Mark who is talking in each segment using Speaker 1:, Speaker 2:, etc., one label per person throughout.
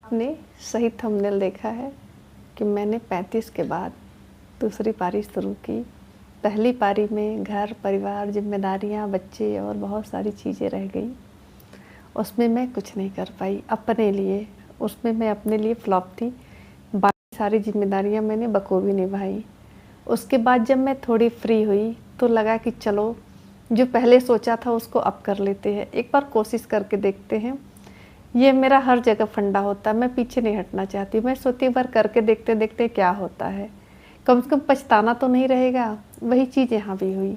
Speaker 1: आपने सही थंबनेल देखा है कि मैंने 35 के बाद दूसरी पारी शुरू की। पहली पारी में घर, परिवार, ज़िम्मेदारियाँ, बच्चे और बहुत सारी चीज़ें रह गई। उसमें मैं कुछ नहीं कर पाई अपने लिए। उसमें मैं अपने लिए फ्लॉप थी। बाकी सारी ज़िम्मेदारियाँ मैंने बखूबी निभाई। उसके बाद जब मैं थोड़ी फ्री हुई तो लगा कि चलो जो पहले सोचा था उसको अब कर लेते हैं, एक बार कोशिश करके देखते हैं। ये मेरा हर जगह फंडा होता है, मैं पीछे नहीं हटना चाहती। मैं सोचती एक बार करके देखते देखते क्या होता है, कम से कम पछताना तो नहीं रहेगा। वही चीज़ यहाँ भी हुई।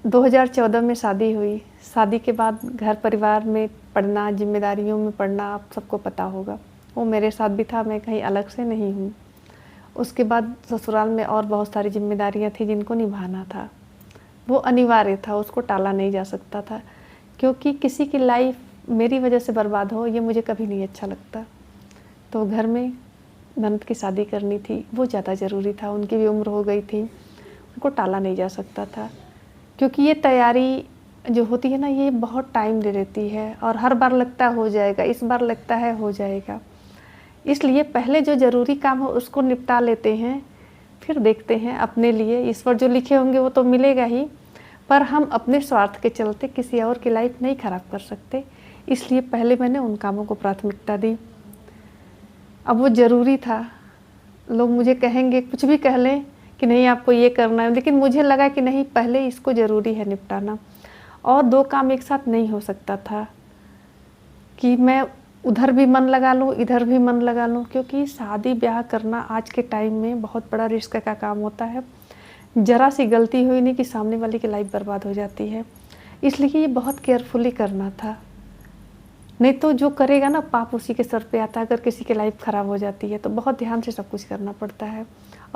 Speaker 1: 2014 में शादी हुई। शादी के बाद घर परिवार में पढ़ना, जिम्मेदारियों में पढ़ना, आप सबको पता होगा। वो मेरे साथ भी था, मैं कहीं अलग से नहीं हूँ। उसके बाद ससुराल में और बहुत सारी जिम्मेदारियाँ थी जिनको निभाना था। वो अनिवार्य था, उसको टाला नहीं जा सकता था, क्योंकि किसी की लाइफ मेरी वजह से बर्बाद हो ये मुझे कभी नहीं अच्छा लगता। तो घर में ननद की शादी करनी थी, वो ज़्यादा ज़रूरी था। उनकी भी उम्र हो गई थी, उनको टाला नहीं जा सकता था, क्योंकि ये तैयारी जो होती है ना, ये बहुत टाइम ले लेती है और हर बार लगता है हो जाएगा, इस बार लगता है हो जाएगा। इसलिए पहले जो ज़रूरी काम हो उसको निपटा लेते हैं, फिर देखते हैं अपने लिए। ईश्वर जो लिखे होंगे वो तो मिलेगा ही, पर हम अपने स्वार्थ के चलते किसी और की लाइफ नहीं ख़राब कर सकते। इसलिए पहले मैंने उन कामों को प्राथमिकता दी। अब वो ज़रूरी था। लोग मुझे कहेंगे, कुछ भी कह लें कि नहीं आपको ये करना है, लेकिन मुझे लगा कि नहीं, पहले इसको ज़रूरी है निपटाना। और 2 काम एक साथ नहीं हो सकता था कि मैं उधर भी मन लगा लूँ, इधर भी मन लगा लूँ, क्योंकि शादी ब्याह करना आज के टाइम में बहुत बड़ा रिस्क का काम होता है। ज़रा सी गलती हुई नहीं कि सामने वाले की लाइफ बर्बाद हो जाती है। इसलिए ये बहुत केयरफुली करना था, नहीं तो जो करेगा ना पाप उसी के सर पे आता है। अगर किसी की लाइफ ख़राब हो जाती है तो बहुत ध्यान से सब कुछ करना पड़ता है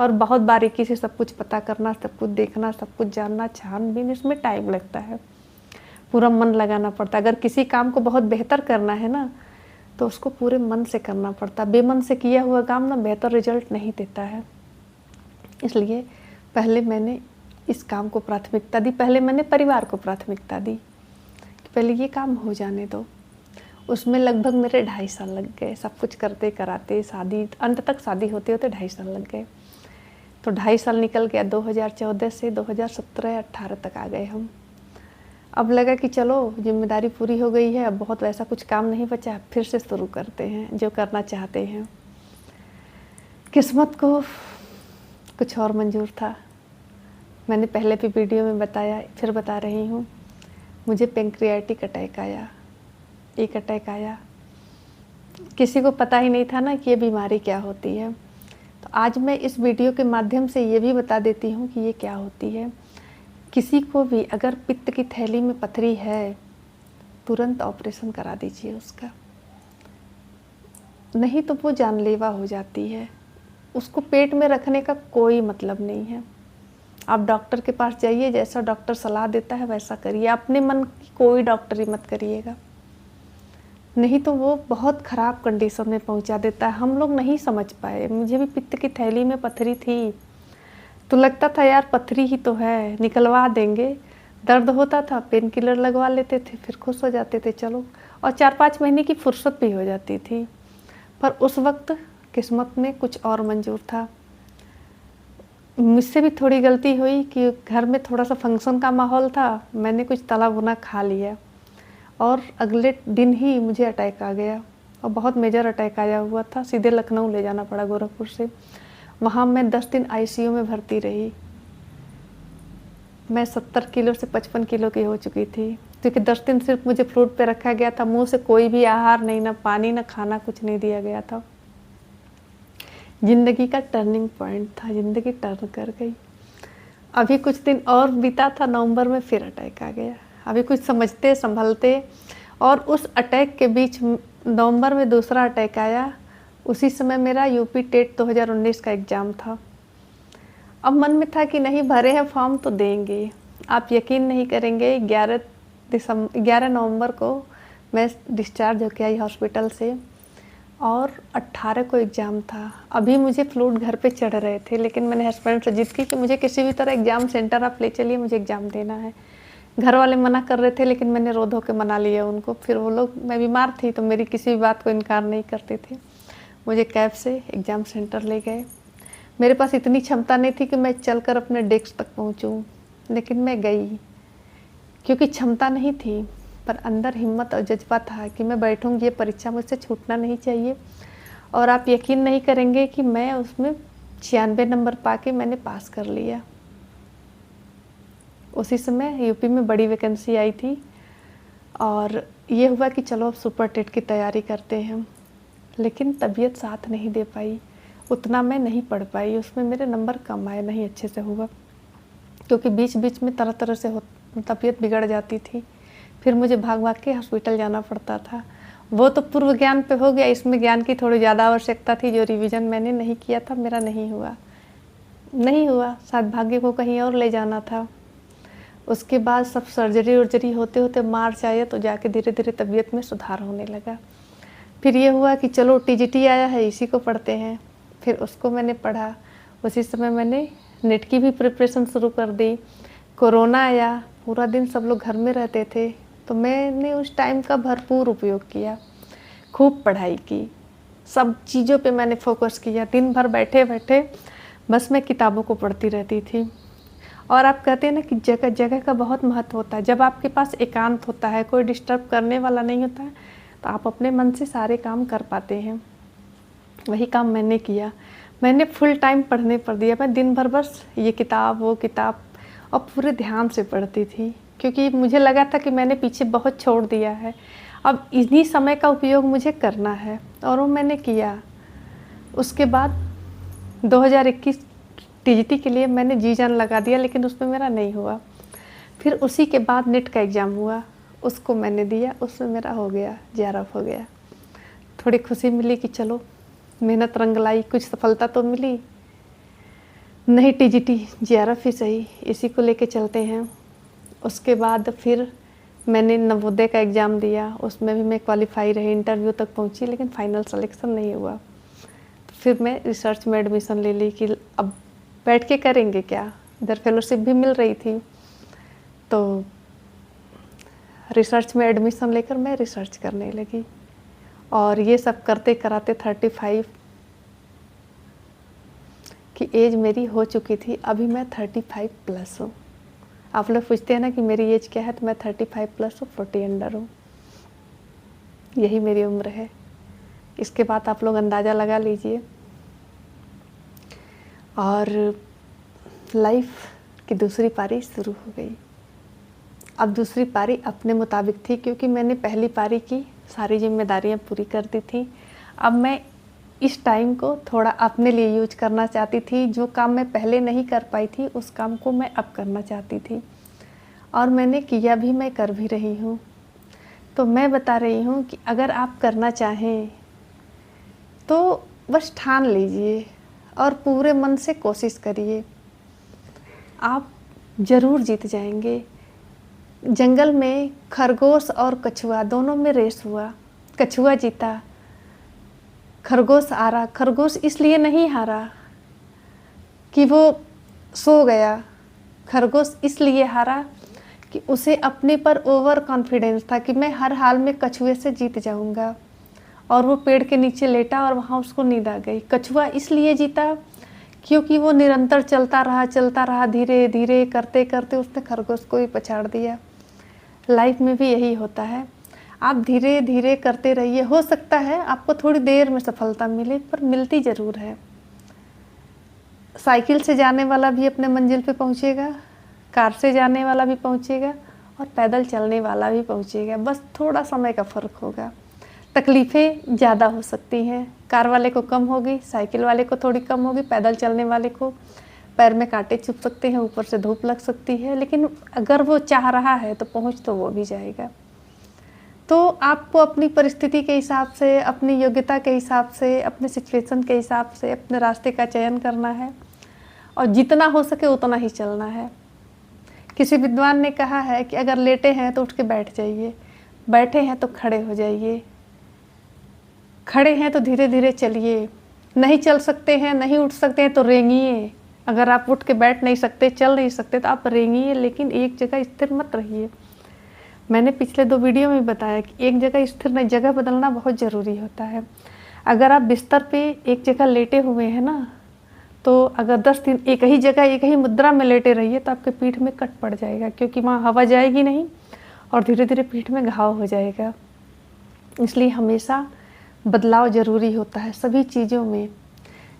Speaker 1: और बहुत बारीकी से सब कुछ पता करना, सब कुछ देखना, सब कुछ जानना, छानबीन, इसमें टाइम लगता है, पूरा मन लगाना पड़ता है। अगर किसी काम को बहुत बेहतर करना है ना तो उसको पूरे मन से करना पड़ता है। बेमन से किया हुआ काम ना बेहतर रिजल्ट नहीं देता है। इसलिए पहले मैंने इस काम को प्राथमिकता दी, पहले मैंने परिवार को प्राथमिकता दी कि पहले ये काम हो जाने दो। उसमें लगभग मेरे 2.5 साल लग गए, सब कुछ करते कराते, शादी अंत तक शादी होते होते 2.5 साल लग गए। तो 2.5 साल निकल गया, 2014 से 2017-18 तक आ गए हम। अब लगा कि चलो जिम्मेदारी पूरी हो गई है, अब बहुत वैसा कुछ काम नहीं बचा, फिर से शुरू करते हैं जो करना चाहते हैं। किस्मत को कुछ और मंजूर था। मैंने पहले भी वीडियो में बताया, फिर बता रही हूँ। मुझे पैंक्रियाटिक अटैक आया, एक अटैक आया। किसी को पता ही नहीं था ना कि ये बीमारी क्या होती है। तो आज मैं इस वीडियो के माध्यम से ये भी बता देती हूँ कि ये क्या होती है। किसी को भी अगर पित्त की थैली में पथरी है, तुरंत ऑपरेशन करा दीजिए उसका, नहीं तो वो जानलेवा हो जाती है। उसको पेट में रखने का कोई मतलब नहीं है। आप डॉक्टर के पास जाइए, जैसा डॉक्टर सलाह देता है वैसा करिए, अपने मन की कोई डॉक्टरी मत करिएगा, नहीं तो वो बहुत ख़राब कंडीशन में पहुंचा देता है। हम लोग नहीं समझ पाए। मुझे भी पित्त की थैली में पथरी थी तो लगता था यार पथरी ही तो है, निकलवा देंगे। दर्द होता था, पेन किलर लगवा लेते थे, फिर खुश हो जाते थे चलो, और 4-5 महीने की फुर्सत भी हो जाती थी। पर उस वक्त किस्मत में कुछ और मंजूर था। मुझसे भी थोड़ी गलती हुई कि घर में थोड़ा सा फंक्शन का माहौल था, मैंने कुछ तला भुना खा लिया और अगले दिन ही मुझे अटैक आ गया, और बहुत मेजर अटैक आया हुआ था। सीधे लखनऊ ले जाना पड़ा गोरखपुर से। वहाँ मैं 10 दिन आईसीयू में भर्ती रही। मैं 70 किलो से 55 किलो की हो चुकी थी, क्योंकि 10 दिन सिर्फ मुझे फ्लूट पे रखा गया था। मुंह से कोई भी आहार नहीं, ना पानी, ना खाना, कुछ नहीं दिया गया था। ज़िंदगी का टर्निंग पॉइंट था, ज़िंदगी टर्न कर गई। अभी कुछ दिन और बीता था, नवंबर में फिर अटैक आ गया। अभी कुछ समझते संभलते, और उस अटैक के बीच नवंबर में दूसरा अटैक आया। उसी समय मेरा यूपी टेट 2019 का एग्ज़ाम था। अब मन में था कि नहीं, भरे हैं फॉर्म तो देंगे। आप यकीन नहीं करेंगे, 11 नवंबर को मैं डिस्चार्ज होकर आई हॉस्पिटल से, और 18 को एग्ज़ाम था। अभी मुझे फ्लूट घर पे चढ़ रहे थे, लेकिन मैंने हस्बैंड से जिद की कि मुझे किसी भी तरह एग्ज़ाम सेंटर आप ले चलिए, मुझे एग्ज़ाम देना है। घर वाले मना कर रहे थे लेकिन मैंने रो धो के मना लिया उनको। फिर वो लोग, मैं बीमार थी तो मेरी किसी भी बात को इनकार नहीं करते थे। मुझे कैब से एग्ज़ाम सेंटर ले गए। मेरे पास इतनी क्षमता नहीं थी कि मैं चलकर अपने डेस्क तक पहुंचूं, लेकिन मैं गई क्योंकि क्षमता नहीं थी, पर अंदर हिम्मत और जज्बा था कि मैं बैठूंगी, ये परीक्षा मुझसे छूटना नहीं चाहिए। और आप यकीन नहीं करेंगे कि मैं उसमें 96 नंबर पाके मैंने पास कर लिया। उसी समय यूपी में बड़ी वैकेंसी आई थी और ये हुआ कि चलो अब सुपर टेट की तैयारी करते हैं, लेकिन तबीयत साथ नहीं दे पाई, उतना मैं नहीं पढ़ पाई, उसमें मेरे नंबर कम आए, नहीं अच्छे से हुआ, क्योंकि बीच बीच में तरह तरह से तबीयत बिगड़ जाती थी। फिर मुझे भाग भाग के हॉस्पिटल जाना पड़ता था। वो तो पूर्व ज्ञान पे हो गया, इसमें ज्ञान की थोड़ी ज़्यादा आवश्यकता थी। जो रिवीजन मैंने नहीं किया था, मेरा नहीं हुआ, शायद भाग्य को कहीं और ले जाना था। उसके बाद सब सर्जरी वर्जरी होते होते मार्च आया तो जाके धीरे धीरे तबीयत में सुधार होने लगा। फिर ये हुआ कि चलो टीजीटी आया है, इसी को पढ़ते हैं। फिर उसको मैंने पढ़ा। उसी समय मैंने नेट की भी प्रिपरेशन शुरू कर दी। कोरोना आया, पूरा दिन सब लोग घर में रहते थे, तो मैंने उस टाइम का भरपूर उपयोग किया, खूब पढ़ाई की, सब चीज़ों पे मैंने फोकस किया। दिन भर बैठे बैठे बस मैं किताबों को पढ़ती रहती थी। और आप कहते हैं ना कि जगह जगह का बहुत महत्व होता है। जब आपके पास एकांत होता है, कोई डिस्टर्ब करने वाला नहीं होता है, तो आप अपने मन से सारे काम कर पाते हैं। वही काम मैंने किया। मैंने फुल टाइम पढ़ने पर दिया। मैं दिन भर बस ये किताब वो किताब, और पूरे ध्यान से पढ़ती थी, क्योंकि मुझे लगा था कि मैंने पीछे बहुत छोड़ दिया है, अब इन्हीं समय का उपयोग मुझे करना है, और वो मैंने किया। उसके बाद 2021 टीजीटी के लिए मैंने जी जान लगा दिया, लेकिन उसमें मेरा नहीं हुआ। फिर उसी के बाद नेट का एग्ज़ाम हुआ, उसको मैंने दिया, उसमें मेरा हो गया, JRF हो गया। थोड़ी खुशी मिली कि चलो मेहनत रंग लाई, कुछ सफलता तो मिली। नहीं टीजीटी JRF ही सही, इसी को लेके चलते हैं। उसके बाद फिर मैंने नवोदय का एग्ज़ाम दिया, उसमें भी मैं क्वालिफाई रही, इंटरव्यू तक पहुंची, लेकिन फाइनल सिलेक्शन नहीं हुआ। तो फिर मैं रिसर्च में एडमिशन ले ली कि अब बैठ के करेंगे क्या, इधर फेलोशिप भी मिल रही थी, तो रिसर्च में एडमिशन लेकर मैं रिसर्च करने लगी। और ये सब करते कराते 35 की एज मेरी हो चुकी थी। अभी मैं 35 प्लस हूँ। आप लोग पूछते हैं ना कि मेरी एज क्या है, तो मैं 35 प्लस हूँ, 40 अंडर हूँ। यही मेरी उम्र है। इसके बाद आप लोग अंदाज़ा लगा लीजिए। और लाइफ की दूसरी पारी शुरू हो गई। अब दूसरी पारी अपने मुताबिक थी, क्योंकि मैंने पहली पारी की सारी जिम्मेदारियां पूरी कर दी थी। अब मैं इस टाइम को थोड़ा अपने लिए यूज करना चाहती थी। जो काम मैं पहले नहीं कर पाई थी, उस काम को मैं अब करना चाहती थी, और मैंने किया भी, मैं कर भी रही हूँ। तो मैं बता रही हूँ कि अगर आप करना चाहें तो बस ठान लीजिए और पूरे मन से कोशिश करिए, आप ज़रूर जीत जाएंगे। जंगल में खरगोश और कछुआ दोनों में रेस हुआ, कछुआ जीता, खरगोश हारा। खरगोश इसलिए नहीं हारा कि वो सो गया, खरगोश इसलिए हारा कि उसे अपने पर ओवर कॉन्फिडेंस था कि मैं हर हाल में कछुए से जीत जाऊंगा, और वो पेड़ के नीचे लेटा और वहाँ उसको नींद आ गई। कछुआ इसलिए जीता क्योंकि वो निरंतर चलता रहा, धीरे धीरे करते करते उसने खरगोश को भी पछाड़ दिया। लाइफ में भी यही होता है, आप धीरे धीरे करते रहिए। हो सकता है आपको थोड़ी देर में सफलता मिले, पर मिलती ज़रूर है। साइकिल से जाने वाला भी अपने मंजिल पे पहुंचेगा, कार से जाने वाला भी पहुंचेगा, और पैदल चलने वाला भी पहुंचेगा। बस थोड़ा समय का फ़र्क होगा। तकलीफ़ें ज़्यादा हो सकती हैं, कार वाले को कम होगी, साइकिल वाले को थोड़ी कम होगी, पैदल चलने वाले को पैर में कांटे चुभ सकते हैं, ऊपर से धूप लग सकती है, लेकिन अगर वो चाह रहा है तो पहुंच तो वो भी जाएगा। तो आपको अपनी परिस्थिति के हिसाब से, अपनी योग्यता के हिसाब से, अपने सिचुएशन के हिसाब से अपने रास्ते का चयन करना है, और जितना हो सके उतना ही चलना है। किसी विद्वान ने कहा है कि अगर लेटे हैं तो उठ के बैठ जाइए, बैठे हैं तो खड़े हो जाइए, खड़े हैं तो धीरे धीरे चलिए, नहीं चल सकते हैं, नहीं उठ सकते हैं तो रेंगिए, अगर आप उठ के बैठ नहीं सकते, चल नहीं सकते, तो आप रेंगिए, लेकिन एक जगह स्थिर मत रहिए। मैंने पिछले 2 वीडियो में बताया कि एक जगह स्थिर नहीं, जगह बदलना बहुत ज़रूरी होता है। अगर आप बिस्तर पे एक जगह लेटे हुए हैं ना, तो अगर 10 दिन एक ही जगह, एक ही मुद्रा में लेटे रहिए, तो आपके पीठ में कट पड़ जाएगा, क्योंकि वहाँ हवा जाएगी नहीं और धीरे-धीरे पीठ में घाव हो जाएगा। इसलिए हमेशा बदलाव ज़रूरी होता है सभी चीज़ों में,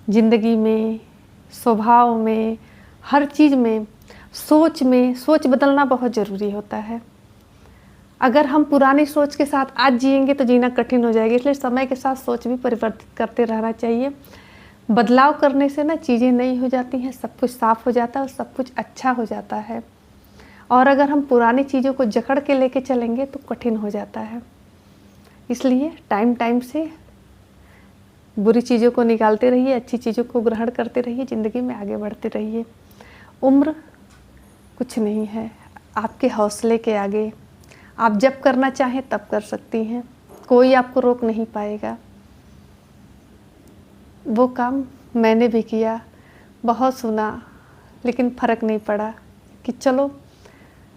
Speaker 1: ज़िंदगी में, स्वभाव में, हर चीज़ में, सोच बदलना बहुत ज़रूरी होता है। अगर हम पुरानी सोच के साथ आज जिएंगे तो जीना कठिन हो जाएगा, इसलिए समय के साथ सोच भी परिवर्तित करते रहना चाहिए। बदलाव करने से ना चीज़ें नई हो जाती हैं, सब कुछ साफ हो जाता है और सब कुछ अच्छा हो जाता है। और अगर हम पुरानी चीज़ों को जकड़ के लेके चलेंगे तो कठिन हो जाता है। इसलिए टाइम से बुरी चीज़ों को निकालते रहिए, अच्छी चीज़ों को ग्रहण करते रहिए, ज़िंदगी में आगे बढ़ते रहिए। उम्र कुछ नहीं है आपके हौसले के आगे। आप जब करना चाहें तब कर सकती हैं, कोई आपको रोक नहीं पाएगा। वो काम मैंने भी किया, बहुत सुना, लेकिन फ़र्क नहीं पड़ा कि चलो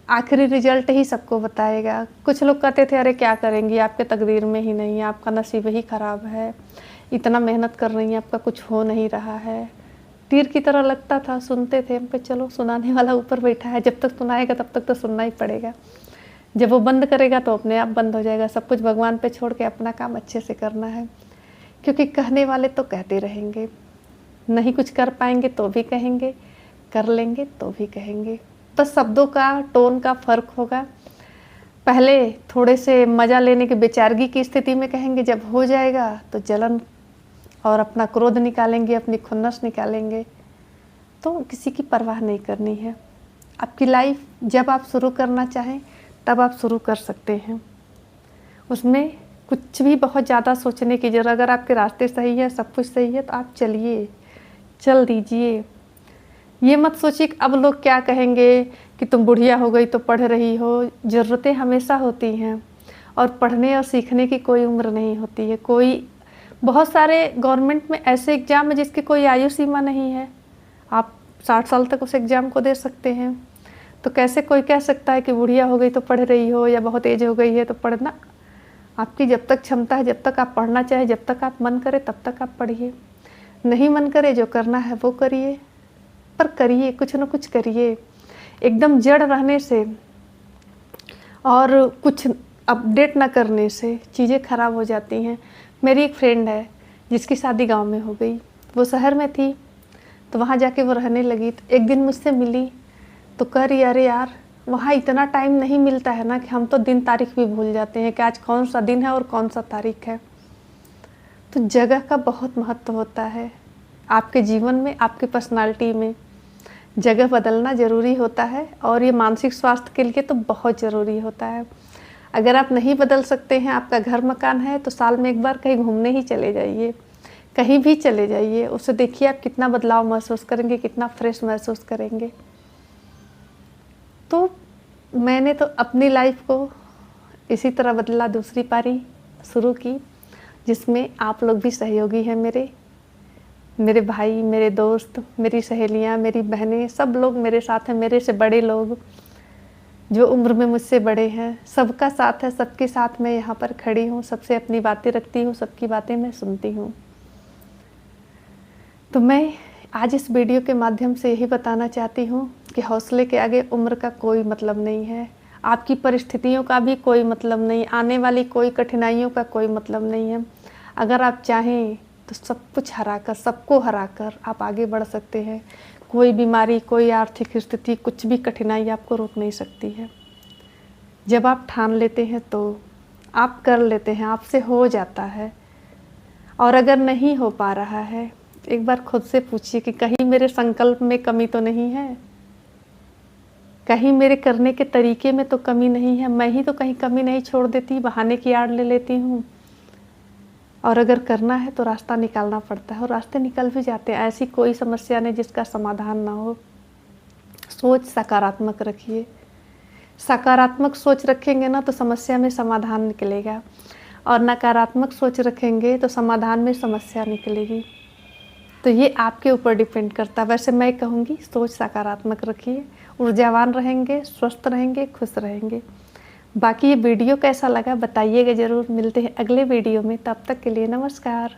Speaker 1: आखिरी रिजल्ट ही सबको बताएगा। कुछ लोग कहते थे अरे क्या करेंगी, आपके तकदीर में ही नहीं है, आपका नसीब ही ख़राब है, इतना मेहनत कर रही हैं, आपका कुछ हो नहीं रहा है। तीर की तरह लगता था, सुनते थे हम पे, चलो सुनाने वाला ऊपर बैठा है, जब तक सुनाएगा तब तक तो सुनना ही पड़ेगा। जब वो बंद करेगा तो अपने आप बंद हो जाएगा। सब कुछ भगवान पे छोड़ के अपना काम अच्छे से करना है, क्योंकि कहने वाले तो कहते रहेंगे, नहीं कुछ कर पाएंगे तो भी कहेंगे, कर लेंगे तो भी कहेंगे। बस शब्दों का, टोन का फ़र्क होगा। पहले थोड़े से मज़ा लेने की बेचारगी की स्थिति में कहेंगे, जब हो जाएगा तो जलन और अपना क्रोध निकालेंगे, अपनी खुन्नस निकालेंगे। तो किसी की परवाह नहीं करनी है। आपकी लाइफ जब आप शुरू करना चाहें तब आप शुरू कर सकते हैं, उसमें कुछ भी बहुत ज़्यादा सोचने की ज़रूरत। अगर आपके रास्ते सही है, सब कुछ सही है, तो आप चलिए, चल दीजिए। ये मत सोचिए कि अब लोग क्या कहेंगे कि तुम बुढ़िया हो गई तो पढ़ रही हो। ज़रूरतें हमेशा होती हैं और पढ़ने और सीखने की कोई उम्र नहीं होती है। बहुत सारे गवर्नमेंट में ऐसे एग्ज़ाम है जिसकी कोई आयु सीमा नहीं है, आप 60 साल तक उस एग्ज़ाम को दे सकते हैं। तो कैसे कोई कह सकता है कि बुढ़िया हो गई तो पढ़ रही हो, या बहुत एज हो गई है तो पढ़ना। आपकी जब तक क्षमता है, जब तक आप पढ़ना चाहे, जब तक आप मन करे तब तक आप पढ़िए। नहीं मन करे, जो करना है वो करिए, पर करिए, कुछ न कुछ करिए। एकदम जड़ रहने से और कुछ अपडेट ना करने से चीज़ें ख़राब हो जाती हैं। मेरी एक फ्रेंड है जिसकी शादी गांव में हो गई, वो शहर में थी, तो वहाँ जाके वो रहने लगी। तो एक दिन मुझसे मिली तो कह रही, अरे यार वहाँ इतना टाइम नहीं मिलता है ना कि हम तो दिन तारीख भी भूल जाते हैं कि आज कौन सा दिन है और कौन सा तारीख है। तो जगह का बहुत महत्व होता है आपके जीवन में, आपकी पर्सनालिटी में। जगह बदलना ज़रूरी होता है और ये मानसिक स्वास्थ्य के लिए तो बहुत ज़रूरी होता है। अगर आप नहीं बदल सकते हैं, आपका घर मकान है, तो साल में एक बार कहीं घूमने ही चले जाइए, कहीं भी चले जाइए। उससे देखिए आप कितना बदलाव महसूस करेंगे, कितना फ्रेश महसूस करेंगे। तो मैंने तो अपनी लाइफ को इसी तरह बदला, दूसरी पारी शुरू की, जिसमें आप लोग भी सहयोगी हैं। मेरे भाई, मेरे दोस्त, मेरी सहेलियां, मेरी बहनें, सब लोग मेरे साथ हैं। मेरे से बड़े लोग जो उम्र में मुझसे बड़े हैं, सबका साथ है। सबके साथ मैं यहाँ पर खड़ी हूँ, सबसे अपनी बातें रखती हूँ, सबकी बातें मैं सुनती हूँ। तो मैं आज इस वीडियो के माध्यम से यही बताना चाहती हूँ कि हौसले के आगे उम्र का कोई मतलब नहीं है, आपकी परिस्थितियों का भी कोई मतलब नहीं, आने वाली कोई कठिनाइयों का कोई मतलब नहीं है। अगर आप चाहें तो सब कुछ हराकर, सबको हराकर आप आगे बढ़ सकते हैं। कोई बीमारी, कोई आर्थिक स्थिति, कुछ भी कठिनाई आपको रोक नहीं सकती है। जब आप ठान लेते हैं तो आप कर लेते हैं, आपसे हो जाता है। और अगर नहीं हो पा रहा है, एक बार खुद से पूछिए कि कहीं मेरे संकल्प में कमी तो नहीं है, कहीं मेरे करने के तरीके में तो कमी नहीं है। मैं ही तो कहीं कमी नहीं छोड़ देती, बहाने की आड़ ले लेती हूँ। और अगर करना है तो रास्ता निकालना पड़ता है और रास्ते निकल भी जाते हैं। ऐसी कोई समस्या नहीं जिसका समाधान ना हो। सोच सकारात्मक रखिए, सकारात्मक सोच रखेंगे ना तो समस्या में समाधान निकलेगा, और नकारात्मक सोच रखेंगे तो समाधान में समस्या निकलेगी। तो ये आपके ऊपर डिपेंड करता है। वैसे मैं कहूँगी सोच सकारात्मक रखिए, ऊर्जावान रहेंगे, स्वस्थ रहेंगे, खुश रहेंगे। बाकी ये वीडियो कैसा लगा बताइएगा ज़रूर। मिलते हैं अगले वीडियो में, तब तक के लिए नमस्कार।